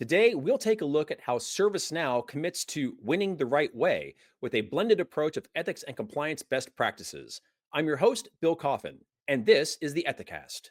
Today, we'll take a look at how ServiceNow commits to winning the right way with a blended approach of ethics and compliance best practices. I'm your host, Bill Coffin, and this is the Ethicast.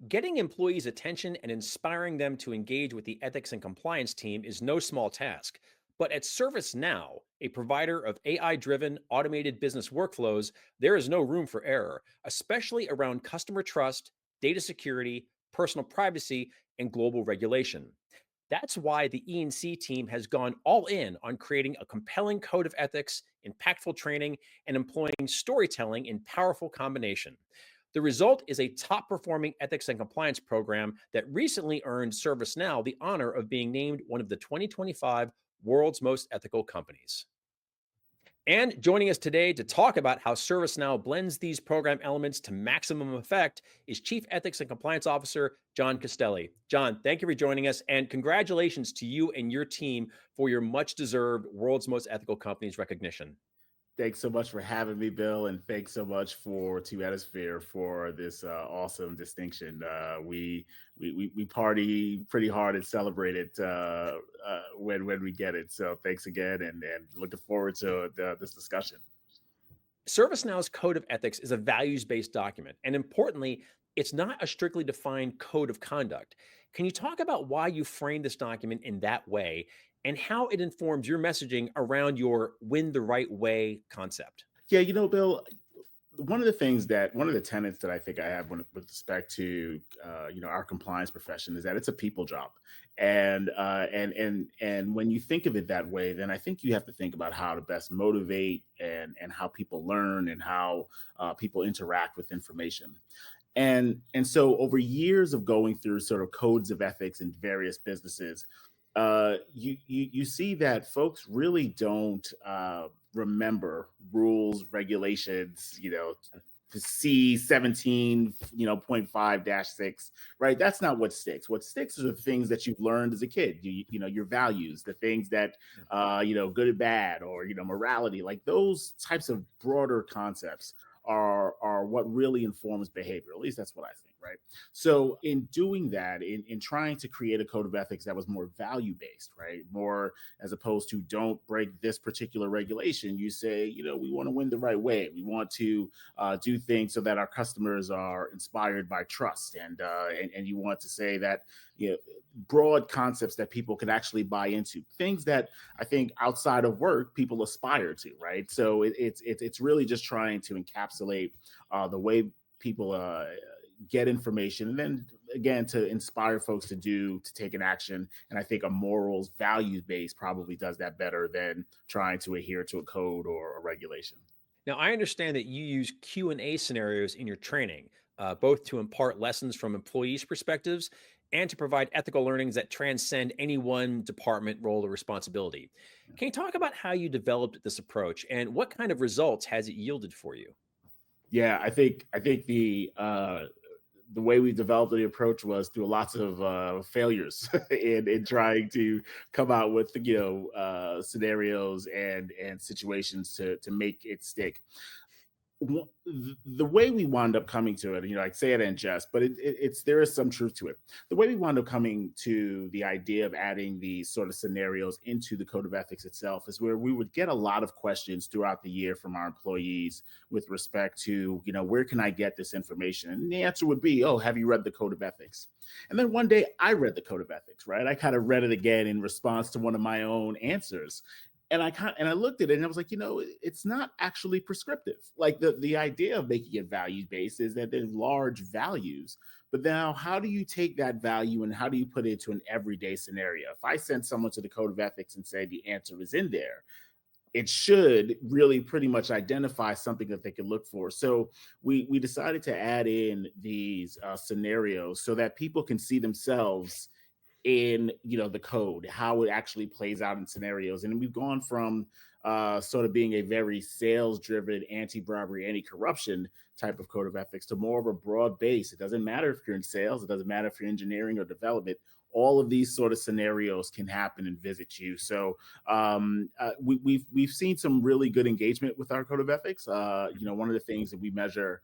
Getting employees' attention and inspiring them to engage with the ethics and compliance team is no small task. But at ServiceNow, a provider of AI driven automated business workflows, there is no room for error, especially around customer trust, data security, personal privacy, and global regulation. That's why the E&C team has gone all in on creating a compelling code of ethics, impactful training, and employing storytelling in powerful combination. The result is a top performing ethics and compliance program that recently earned ServiceNow the honor of being named one of the 2025 world's most ethical companies. And joining us today to talk about how ServiceNow blends these program elements to maximum effect is Chief Ethics and Compliance Officer John Castelly. John, thank you for joining us, and congratulations to you and your team for your much deserved World's Most Ethical Companies recognition. Thanks so much for having me, Bill, and thanks so much to Etosphere for this awesome distinction. We party pretty hard and celebrate it when we get it. So thanks again, and looking forward to this discussion. ServiceNow's code of ethics is a values based document, and importantly, it's not a strictly defined code of conduct. Can you talk about why you framed this document in that way and how it informs your messaging around your win the right way concept? Yeah, Bill, one of the tenets that I think I have with respect to our compliance profession is that it's a people job, and when you think of it that way, then I think you have to think about how to best motivate and how people learn and how people interact with information. And so over years of going through sort of codes of ethics in various businesses, you see that folks really don't remember rules, regulations, the C17, point 5-6, right? That's not what sticks. What sticks are the things that you've learned as a kid, your values, the things that, good and bad, or, morality, like those types of broader concepts are what really informs behavior. At least that's what I think, right? So in doing that, in trying to create a code of ethics that was more value based, right? More as opposed to don't break this particular regulation, you say, we want to win the right way. We want to do things so that our customers are inspired by trust, and you want to say that broad concepts that people can actually buy into, things that I think outside of work people aspire to, right? So it's really just trying to encapsulate the way people get information, and then again to inspire folks to take an action. And I think a morals values base probably does that better than trying to adhere to a code or a regulation. Now, I understand that you use Q&A scenarios in your training, both to impart lessons from employees' perspectives and to provide ethical learnings that transcend any one department role or responsibility. Can you talk about how you developed this approach and what kind of results has it yielded for you? Yeah, I think the way we developed the approach was through lots of failures in trying to come out with scenarios and situations to make it stick. The way we wound up coming to it, I say it in jest, but it's there is some truth to it. The way we wound up coming to the idea of adding these sort of scenarios into the code of ethics itself is where we would get a lot of questions throughout the year from our employees with respect to, where can I get this information? And the answer would be, oh, have you read the code of ethics? And then one day I read the code of ethics, right? I kind of read it again in response to one of my own answers, and I looked at it and I was like, it's not actually prescriptive. Like the idea of making it value based is that there's large values, but now how do you take that value and how do you put it into an everyday scenario? If I send someone to the code of ethics and say the answer is in there, it should really pretty much identify something that they can look for. So we decided to add in these scenarios so that people can see themselves in the code, how it actually plays out in scenarios. And we've gone from sort of being a very sales driven anti-bribery, anti-corruption type of code of ethics to more of a broad base. It doesn't matter if you're in sales, it doesn't matter if you're engineering or development, all of these sort of scenarios can happen and visit you. So we've seen some really good engagement with our code of ethics. One of the things that we measure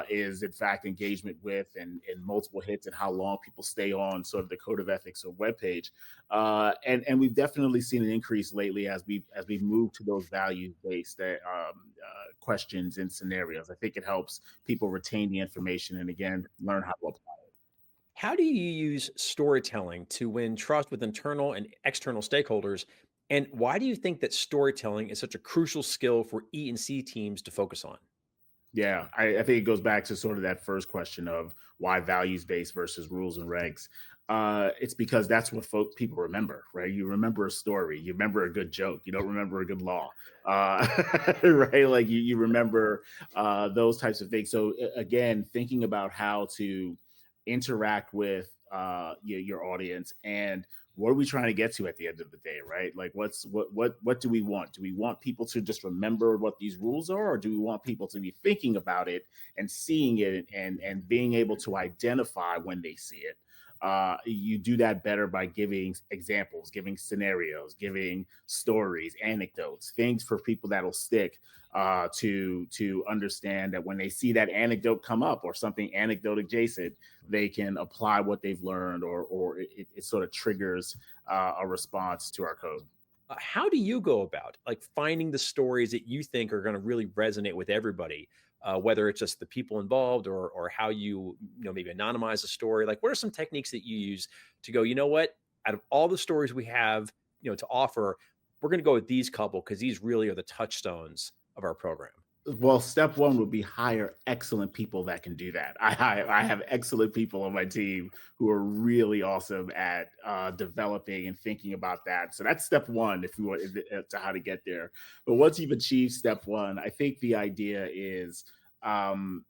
is in fact engagement with and multiple hits and how long people stay on sort of the code of ethics or webpage. And we've definitely seen an increase lately as we move to those value based questions and scenarios. I think it helps people retain the information and again learn how to apply. How do you use storytelling to win trust with internal and external stakeholders? And why do you think that storytelling is such a crucial skill for E and C teams to focus on? Yeah, I think it goes back to sort of that first question of why values based versus rules and regs. It's because that's what people remember, right? You remember a story, you remember a good joke, you don't remember a good law, right? Like you remember those types of things. So again, thinking about how to interact with your audience and what are we trying to get to at the end of the day, right? Like what do we want? Do we want people to just remember what these rules are, or do we want people to be thinking about it and seeing it and being able to identify when they see it? You do that better by giving examples, giving scenarios, giving stories, anecdotes, things for people that'll stick to understand that when they see that anecdote come up or something anecdote adjacent, they can apply what they've learned, or it sort of triggers a response to our code. How do you go about like finding the stories that you think are going to really resonate with everybody? Whether it's just the people involved or how you maybe anonymize a story. Like, what are some techniques that you use to go? You know what? Out of all the stories we have, to offer, we're going to go with these couple because these really are the touchstones of our program. Well, step one would be hire excellent people that can do that. I have excellent people on my team who are really awesome at developing and thinking about that. So that's step one if you want to how to get there. But once you've achieved step one, I think the idea is um,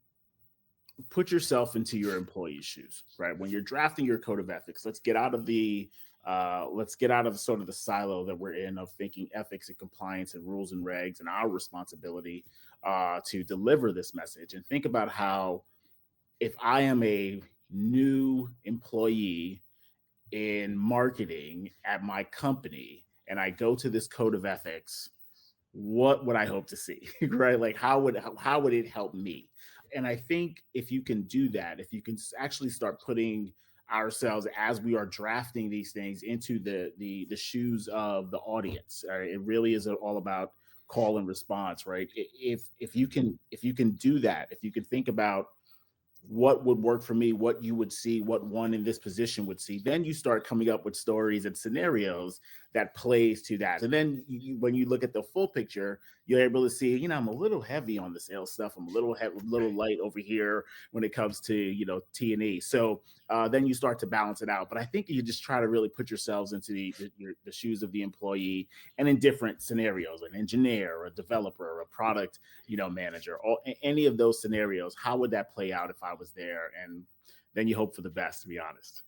put yourself into your employee's shoes, right? When you're drafting your code of ethics, let's get out of sort of the silo that we're in of thinking ethics and compliance and rules and regs and our responsibility to deliver this message, and think about how if I am a new employee in marketing at my company and I go to this code of ethics, what would I hope to see? Right? Like how would it help me? And I think if you can do that, if you can actually start putting ourselves as we are drafting these things into the shoes of the audience, it really is all about call and response, right? If you can do that, if you can think about what would work for me, what you would see, what one in this position would see. Then you start coming up with stories and scenarios that plays to that. And then when you look at the full picture, you're able to see, I'm a little heavy on the sales stuff. I'm a little light over here when it comes to, T&E. So then you start to balance it out. But I think you just try to really put yourselves into the shoes of the employee and in different scenarios, an engineer or a developer or a product manager, or any of those scenarios. How would that play out if I was there? And then you hope for the best, to be honest.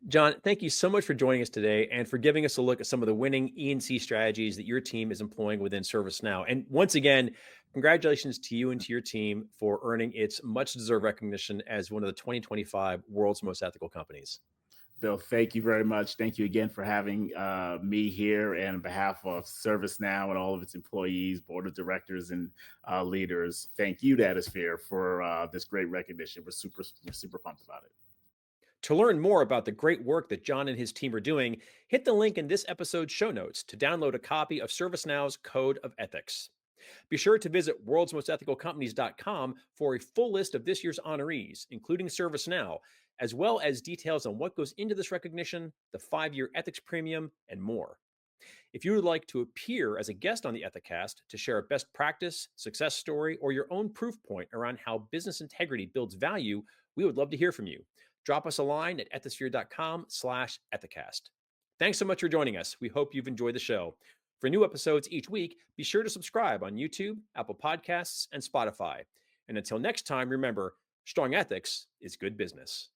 John, thank you so much for joining us today and for giving us a look at some of the winning E&C strategies that your team is employing within ServiceNow. And once again, congratulations to you and to your team for earning its much deserved recognition as one of the 2025 world's most ethical companies. Bill, thank you very much. Thank you again for having me here. And on behalf of ServiceNow and all of its employees, board of directors, and leaders, thank you to Etisphere for this great recognition. We're super pumped about it. To learn more about the great work that John and his team are doing, hit the link in this episode's show notes to download a copy of ServiceNow's Code of Ethics. Be sure to visit worldsmostethicalcompanies.com for a full list of this year's honorees, including ServiceNow, as well as details on what goes into this recognition, the 5-year ethics premium, and more. If you would like to appear as a guest on the Ethicast to share a best practice, success story, or your own proof point around how business integrity builds value, we would love to hear from you. Drop us a line at ethisphere.com/ethicast. Thanks so much for joining us. We hope you've enjoyed the show. For new episodes each week, be sure to subscribe on YouTube, Apple Podcasts, and Spotify. And until next time, remember, strong ethics is good business.